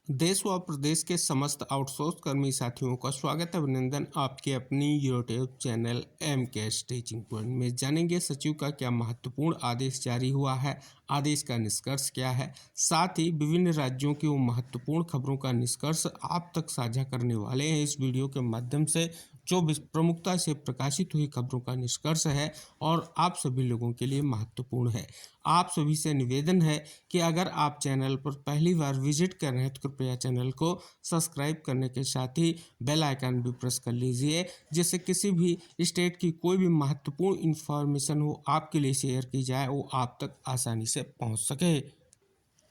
देश व प्रदेश के समस्त आउटसोर्स कर्मी साथियों का स्वागत है। अभिनंदन आपके अपनी यूट्यूब चैनल एम के टीचिंग पॉइंट में। जानेंगे सचिव का क्या महत्वपूर्ण आदेश जारी हुआ है, आदेश का निष्कर्ष क्या है, साथ ही विभिन्न राज्यों की वो महत्वपूर्ण खबरों का निष्कर्ष आप तक साझा करने वाले हैं इस वीडियो के माध्यम से। जो प्रमुखता से प्रकाशित हुई खबरों का निष्कर्ष है और आप सभी लोगों के लिए महत्वपूर्ण है। आप सभी से निवेदन है कि अगर आप चैनल पर पहली बार विजिट कर रहे हैं तो कृपया चैनल को सब्सक्राइब करने के साथ ही बेल आइकन भी प्रेस कर लीजिए, जिससे किसी भी स्टेट की कोई भी महत्वपूर्ण इन्फॉर्मेशन हो आपके लिए शेयर की जाए, वो आप तक आसानी से पहुंच सके।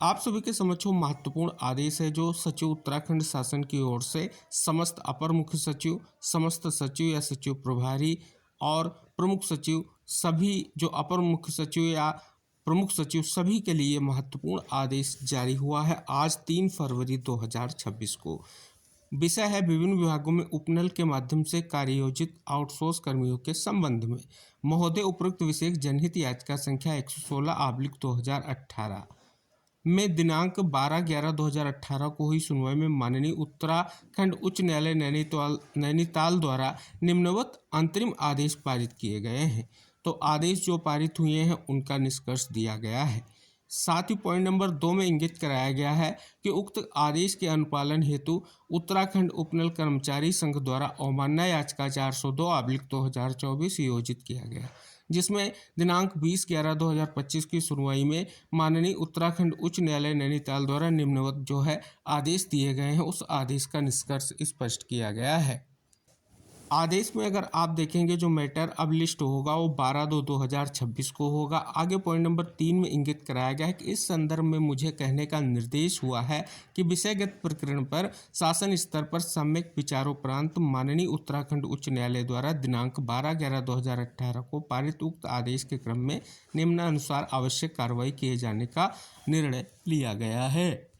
आप सभी के समक्ष महत्वपूर्ण आदेश है जो सचिव उत्तराखंड शासन की ओर से समस्त अपर मुख्य सचिव, समस्त सचिव या सचिव प्रभारी और प्रमुख सचिव, सभी जो अपर मुख्य सचिव या प्रमुख सचिव सभी के लिए महत्वपूर्ण आदेश जारी हुआ है आज 3 फरवरी 2026 को। विषय है विभिन्न विभागों में उपनल के माध्यम से कार्ययोजित आउटसोर्स कर्मियों के संबंध में। महोदय, उपरोक्त विशेष जनहित याचिका संख्या 116/2018 में दिनांक 12/11/2018 को हुई सुनवाई में माननीय उत्तराखंड उच्च न्यायालय नैनीताल द्वारा निम्नवत अंतरिम आदेश पारित किए गए हैं। तो आदेश जो पारित हुए हैं उनका निष्कर्ष दिया गया है। साथ ही पॉइंट नंबर 2 में इंगित कराया गया है कि उक्त आदेश के अनुपालन हेतु उत्तराखंड उपनल कर्मचारी संघ द्वारा अवमानना याचिका 402/2024 योजित किया गया, जिसमें दिनांक 20/11/2025 की सुनवाई में माननीय उत्तराखंड उच्च न्यायालय नैनीताल द्वारा निम्नवत जो है आदेश दिए गए हैं, उस आदेश का निष्कर्ष स्पष्ट किया गया है। आदेश में अगर आप देखेंगे जो मैटर अब लिस्ट होगा वो 12/2/2026 को होगा। आगे पॉइंट नंबर 3 में इंगित कराया गया है कि इस संदर्भ में मुझे कहने का निर्देश हुआ है कि विषयगत प्रकरण पर शासन स्तर पर सम्यक विचारोपरांत माननीय उत्तराखंड उच्च न्यायालय द्वारा दिनांक 12/11/2018 को पारित उक्त आदेश के क्रम में निम्नानुसार आवश्यक कार्रवाई किए जाने का निर्णय लिया गया है।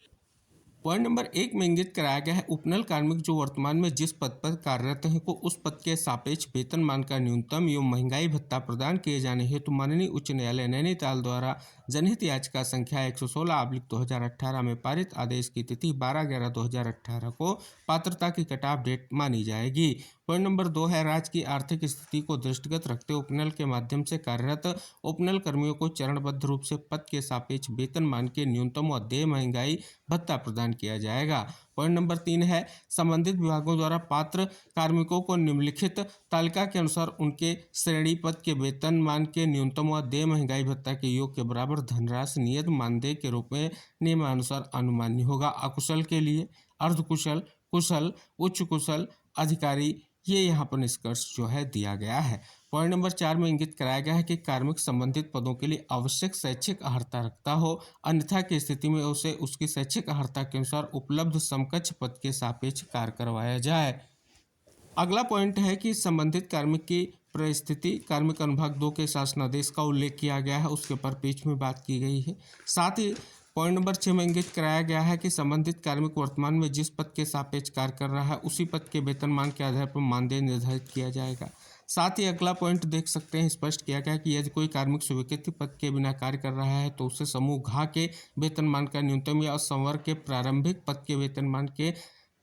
पॉइंट नंबर 1 में इंगित कराया गया है उपनल कार्मिक जो वर्तमान में जिस पद पर कार्यरत हैं को उस पद के सापेक्ष वेतनमान का न्यूनतम एवं महंगाई भत्ता प्रदान किए जाने हेतु माननीय उच्च न्यायालय नैनीताल द्वारा जनहित याचिका संख्या 116/2018 में पारित आदेश की तिथि 12/11/2018 को पात्रता की कट ऑफ डेट मानी जाएगी। पॉइंट नंबर 2 है राज्य की आर्थिक स्थिति को दृष्टिगत रखते उपनल के माध्यम से कार्यरत उपनल कर्मियों को चरणबद्ध रूप से पद के सापेक्ष वेतनमान के न्यूनतम व देय महंगाई भत्ता प्रदान किया जाएगा। पॉइंट नंबर 3 है संबंधित विभागों द्वारा पात्र कार्मिकों को निम्नलिखित तालिका के अनुसार उनके श्रेणी पद के वेतनमान के न्यूनतम व देय महंगाई भत्ता के योग के बराबर धनराशि नियत मानदेय के रूप में नियमानुसार अनुमान्य होगा। अकुशल के लिए अर्धकुशल, कुशल, उच्च कुशल अधिकारी ये यहाँ पर निष्कर्ष जो है दिया गया है। पॉइंट नंबर 4 में इंगित कराया गया है कि कार्मिक संबंधित पदों के लिए आवश्यक शैक्षिक अर्हता रखता हो, अन्यथा की स्थिति में उसे उसकी शैक्षिक अर्हता के अनुसार उपलब्ध समकक्ष पद के सापेक्ष कार्य करवाया जाए। अगला पॉइंट है कि संबंधित कार्मिक की परिस्थिति कार्मिक अनुभाग 2 के शासनादेश का उल्लेख किया गया है, उसके परिप्रेक्ष्य में बात की गई है। साथ ही पॉइंट नंबर 6 में इंगित कराया गया है कि संबंधित कार्मिक वर्तमान में जिस पद के सापेक्ष कार्य कर रहा है उसी पद के वेतनमान के आधार पर मानदेय निर्धारित किया जाएगा। साथ ही अगला पॉइंट देख सकते हैं, स्पष्ट किया गया कि यदि कोई कार्मिक स्वीकृत पद के बिना कार्य कर रहा है तो उसे समूह घ के वेतनमान का न्यूनतम या संवर्ग के प्रारंभिक पद के वेतनमान के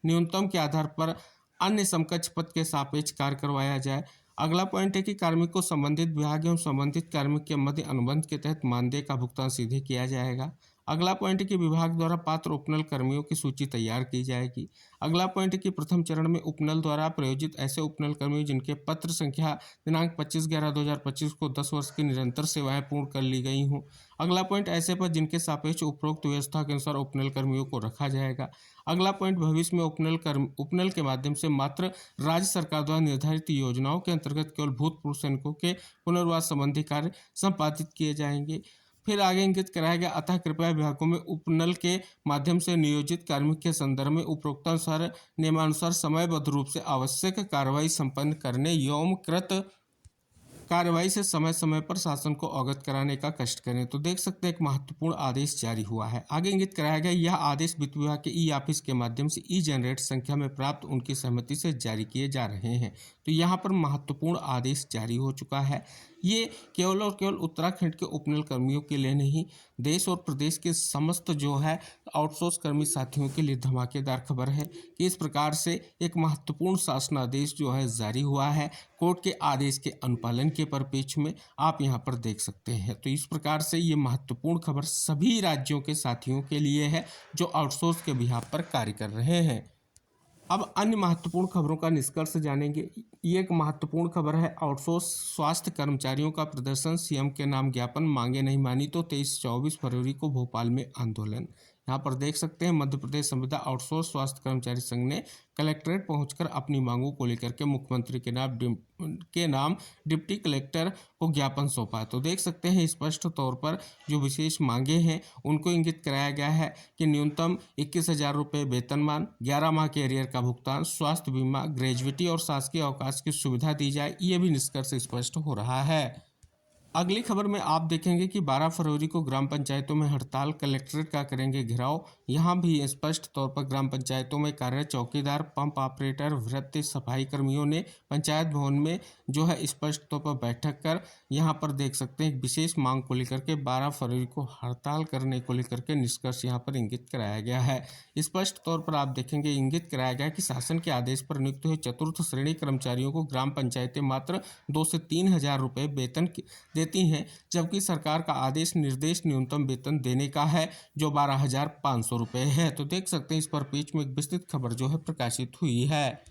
न्यूनतम के आधार पर अन्य समकक्ष पद के सापेक्ष कार्य करवाया जाए। अगला पॉइंट है कि कार्मिक को संबंधित विभाग एवं संबंधित कार्मिक के मध्य अनुबंध के तहत मानदेय का भुगतान सीधे किया जाएगा। अगला पॉइंट है कि विभाग द्वारा पात्र उपनल कर्मियों की सूची तैयार की जाएगी। अगला पॉइंट है कि प्रथम चरण में उपनल द्वारा प्रायोजित ऐसे उपनल कर्मी जिनके पत्र संख्या दिनांक 25/11/2025 को 10 वर्ष की निरंतर सेवाएं पूर्ण कर ली गई हों। अगला पॉइंट ऐसे पद जिनके सापेक्ष उपरोक्त व्यवस्था के अनुसार उपनल कर्मियों को रखा जाएगा। अगला पॉइंट भविष्य में उपनल के माध्यम से मात्र राज्य सरकार द्वारा निर्धारित योजनाओं के अंतर्गत केवल भूतपूर्व सैनिकों के पुनर्वास संबंधी कार्य संपादित किए जाएंगे। फिर आगे इंगित कराया गया, अतः कृपया विभागों में उपनल के माध्यम से नियोजित कार्मिक के संदर्भ में उपरोक्तानुसार नियमानुसार समयबद्ध रूप से आवश्यक कार्रवाई संपन्न करने एवं कृत कार्रवाई से समय समय पर शासन को अवगत कराने का कष्ट करें। तो देख सकते हैं एक महत्वपूर्ण आदेश जारी हुआ है। आगे इंगित कराया गया, यह आदेश वित्त विभाग के ई ऑफिस के माध्यम से ई जनरेट संख्या में प्राप्त उनकी सहमति से जारी किए जा रहे हैं। तो यहाँ पर महत्वपूर्ण आदेश जारी हो चुका है। ये केवल और केवल उत्तराखंड के उपनल कर्मियों के लिए नहीं, देश और प्रदेश के समस्त जो है आउटसोर्स कर्मी साथियों के लिए धमाकेदार खबर है कि इस प्रकार से एक महत्वपूर्ण शासनादेश जो है जारी हुआ है कोर्ट के आदेश के अनुपालन के परिप्रेक्ष्य में, आप यहाँ पर देख सकते हैं। तो इस प्रकार से ये महत्वपूर्ण खबर सभी राज्यों के साथियों के लिए है जो आउटसोर्स के बिहाफ पर कार्य कर रहे हैं। अब अन्य महत्वपूर्ण खबरों का निष्कर्ष जानेंगे। ये एक महत्वपूर्ण खबर है, आउटसोर्स स्वास्थ्य कर्मचारियों का प्रदर्शन, सीएम के नाम ज्ञापन, मांगे नहीं मानी तो 23-24 फरवरी को भोपाल में आंदोलन। यहाँ पर देख सकते हैं मध्य प्रदेश संविदा आउटसोर्स स्वास्थ्य कर्मचारी संघ ने कलेक्ट्रेट पहुंचकर अपनी मांगों को लेकर के मुख्यमंत्री के नाम डिप्टी कलेक्टर को ज्ञापन सौंपा। तो देख सकते हैं स्पष्ट तौर पर जो विशेष मांगे हैं उनको इंगित कराया गया है कि न्यूनतम 21,000 रुपये वेतनमान, 11 माह के एरियर का भुगतान, स्वास्थ्य बीमा, ग्रेजुएटी और शासकीय अवकाश की सुविधा दी जाए। ये भी निष्कर्ष स्पष्ट हो रहा है। अगली खबर में आप देखेंगे कि 12 फरवरी को ग्राम पंचायतों में हड़ताल, कलेक्ट्रेट का करेंगे घेराव। यहाँ भी स्पष्ट तौर पर ग्राम पंचायतों में कार्यरत चौकीदार, पंप ऑपरेटर, वृत्ति सफाई कर्मियों ने पंचायत भवन में जो है स्पष्ट तौर पर बैठक कर यहाँ पर देख सकते हैं एक विशेष मांग को लेकर के 12 फरवरी को हड़ताल करने को लेकर के निष्कर्ष यहाँ पर इंगित कराया गया है। स्पष्ट तौर पर आप देखेंगे इंगित कराया गया कि शासन के आदेश पर नियुक्त हुए चतुर्थ श्रेणी कर्मचारियों को ग्राम पंचायतें मात्र 2 से 3 हजार रुपये वेतन देती हैं, जबकि सरकार का आदेश निर्देश न्यूनतम वेतन देने का है जो 12,500 रुपये है। तो देख सकते हैं इस पर बीच में एक विस्तृत खबर जो है प्रकाशित हुई है।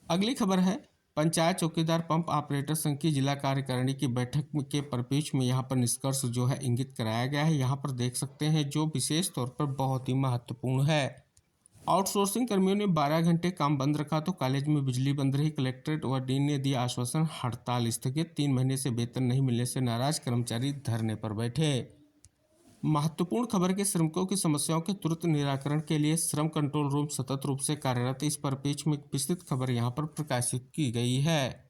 अगली खबर है पंचायत चौकीदार पंप ऑपरेटर संघ की जिला कार्यकारिणी की बैठक के परिप्रेक्ष्य में यहाँ पर निष्कर्ष जो है इंगित कराया गया है। यहाँ पर देख सकते हैं जो विशेष तौर पर बहुत ही महत्वपूर्ण है। आउटसोर्सिंग कर्मियों ने 12 घंटे काम बंद रखा तो कॉलेज में बिजली बंद रही, कलेक्ट्रेट व डीन ने दिया आश्वासन, हड़ताल स्थगित, 3 महीने से वेतन नहीं मिलने से नाराज कर्मचारी धरने पर बैठे। महत्वपूर्ण खबर के श्रमिकों की समस्याओं के तुरंत निराकरण के लिए श्रम कंट्रोल रूम सतत रूप से कार्यरत, इस परिप्रेक्ष्य में विस्तृत खबर यहाँ पर प्रकाशित की गई है।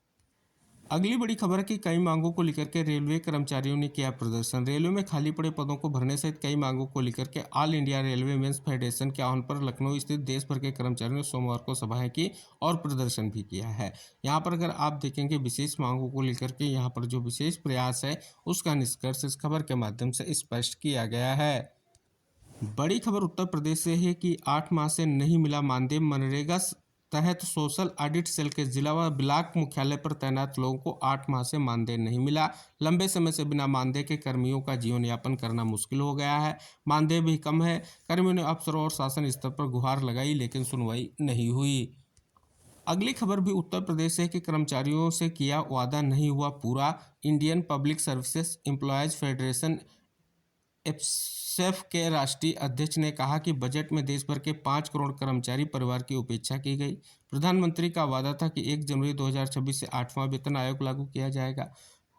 अगली बड़ी खबर है कि कई मांगों को लेकर के रेलवे कर्मचारियों ने किया प्रदर्शन। रेलवे में खाली पड़े पदों को भरने सहित कई मांगों को लेकर के all India railway men's federation के आह्वान पर लखनऊ स्थित देश भर के कर्मचारियों ने सोमवार को सभाएं की और प्रदर्शन भी किया है। यहाँ पर अगर आप देखेंगे विशेष मांगों को लेकर के यहाँ पर जो विशेष प्रयास है उसका निष्कर्ष इस खबर के माध्यम से स्पष्ट किया गया है। बड़ी खबर उत्तर प्रदेश से है कि 8 माह से नहीं मिला मानदेय, मनरेगा तहत सोशल ऑडिट सेल के जिला व ब्लॉक मुख्यालय पर तैनात लोगों को 8 माह से मानदेय नहीं मिला। लंबे समय से बिना मानदेय के कर्मियों का जीवन यापन करना मुश्किल हो गया है। मानदेय भी कम है। कर्मियों ने अफसरों और शासन स्तर पर गुहार लगाई लेकिन सुनवाई नहीं हुई। अगली खबर भी उत्तर प्रदेश से कि कर्मचारियों से किया वादा नहीं हुआ पूरा। Indian public services employees federation एफसेफ के राष्ट्रीय अध्यक्ष ने कहा कि बजट में देश भर के 5 करोड़ कर्मचारी परिवार की उपेक्षा की गई। प्रधानमंत्री का वादा था कि 1 जनवरी 2026 से 8वां वेतन आयोग लागू किया जाएगा।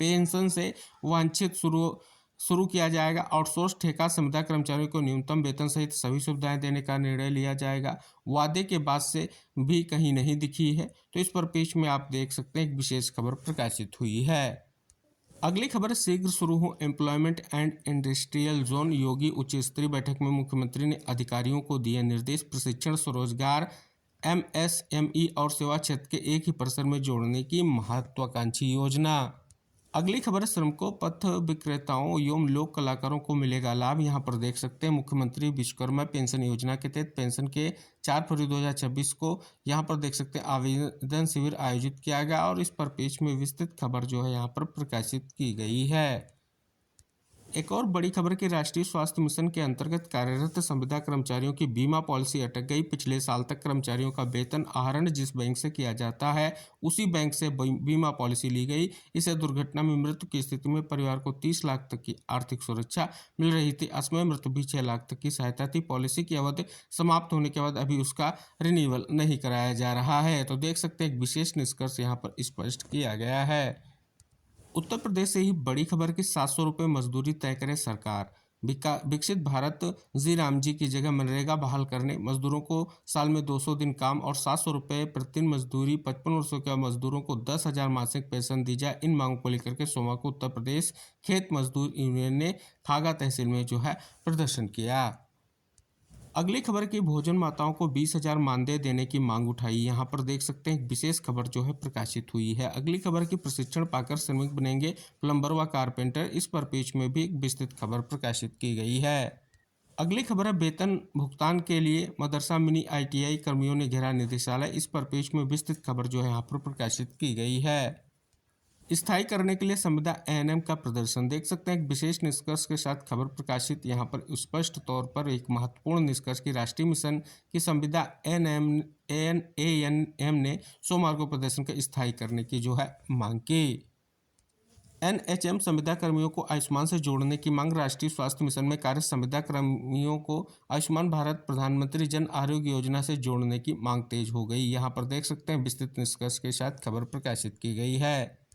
पेंशन से वांछित शुरू किया जाएगा। आउटसोर्स ठेका संविदा कर्मचारियों को न्यूनतम वेतन सहित सभी सुविधाएं देने का निर्णय लिया जाएगा। वादे के बाद से भी कहीं नहीं दिखी है। तो इस पर पेज में आप देख सकते हैं एक विशेष खबर प्रकाशित हुई है। अगली खबर शीघ्र शुरू हो एम्प्लॉयमेंट एंड इंडस्ट्रियल जोन। योगी उच्च स्तरीय बैठक में मुख्यमंत्री ने अधिकारियों को दिए निर्देश, प्रशिक्षण, स्वरोजगार, एमएसएमई और सेवा क्षेत्र के एक ही परिसर में जोड़ने की महत्वाकांक्षी योजना। अगली खबर श्रमिकों, पथ विक्रेताओं एवं लोक कलाकारों को मिलेगा लाभ। यहाँ पर देख सकते हैं मुख्यमंत्री विश्वकर्मा पेंशन योजना के तहत पेंशन के 4 फरवरी 2026 को यहाँ पर देख सकते हैं आवेदन शिविर आयोजित किया गया और इस पर पेज में विस्तृत खबर जो है यहाँ पर प्रकाशित की गई है। एक और बड़ी खबर कि राष्ट्रीय स्वास्थ्य मिशन के अंतर्गत कार्यरत संविदा कर्मचारियों की बीमा पॉलिसी अटक गई। पिछले साल तक कर्मचारियों का वेतन आहरण जिस बैंक से किया जाता है उसी बैंक से बीमा पॉलिसी ली गई। इसे दुर्घटना में मृत्यु की स्थिति में परिवार को 30 लाख तक की आर्थिक सुरक्षा मिल रही थी। असमय मृत्यु भी 6 लाख तक की सहायता थी। पॉलिसी की अवधि समाप्त होने के बाद अभी उसका रिन्यूअल नहीं कराया जा रहा है। तो देख सकते हैं एक विशेष निष्कर्ष यहाँ पर स्पष्ट किया गया है। उत्तर प्रदेश से ही बड़ी खबर कि 700 रुपये मजदूरी तय करे सरकार। विकसित भारत जी राम जी की जगह मनरेगा बहाल करने, मजदूरों को साल में 200 दिन काम और 700 रुपये प्रतिदिन मजदूरी, 55 वर्षों के मजदूरों को 10,000 मासिक पेंशन दी जाए। इन मांगों को लेकर के सोमवार को उत्तर प्रदेश खेत मजदूर यूनियन ने थागा तहसील में जो है प्रदर्शन किया। अगली खबर की भोजन माताओं को 20,000 मानदेय देने की मांग उठाई। यहाँ पर देख सकते हैं एक विशेष खबर जो है प्रकाशित हुई है। अगली खबर की प्रशिक्षण पाकर श्रमिक बनेंगे प्लम्बर व कारपेंटर, इस पर पेज में भी एक विस्तृत खबर प्रकाशित की गई है। अगली खबर है वेतन भुगतान के लिए मदरसा मिनी ITI कर्मियों ने घेरा निदेशालय, इस पर पेज में विस्तृत खबर जो है यहाँ पर प्रकाशित की गई है। स्थायी करने के लिए संविदा ANM का प्रदर्शन, देख सकते हैं एक विशेष निष्कर्ष के साथ खबर प्रकाशित। यहाँ पर स्पष्ट तौर पर एक महत्वपूर्ण निष्कर्ष की राष्ट्रीय मिशन की संविदा ANM ने सोमवार को प्रदर्शन के स्थायी करने की जो है मांग की। NHM संविदा कर्मियों को आयुष्मान से जोड़ने की मांग, राष्ट्रीय स्वास्थ्य मिशन में कार्य संविदा कर्मियों को आयुष्मान भारत प्रधानमंत्री जन आरोग्य योजना से जोड़ने की मांग तेज हो गई। यहाँ पर देख सकते हैं विस्तृत निष्कर्ष के साथ खबर प्रकाशित की गई है।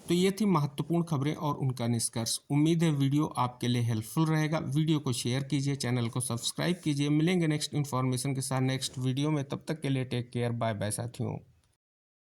तो ये थी महत्वपूर्ण खबरें और उनका निष्कर्ष। उम्मीद है वीडियो आपके लिए हेल्पफुल रहेगा। वीडियो को शेयर कीजिए, चैनल को सब्सक्राइब कीजिए। मिलेंगे नेक्स्ट इन्फॉर्मेशन के साथ नेक्स्ट वीडियो में, तब तक के लिए टेक केयर, बाय बाय साथियों।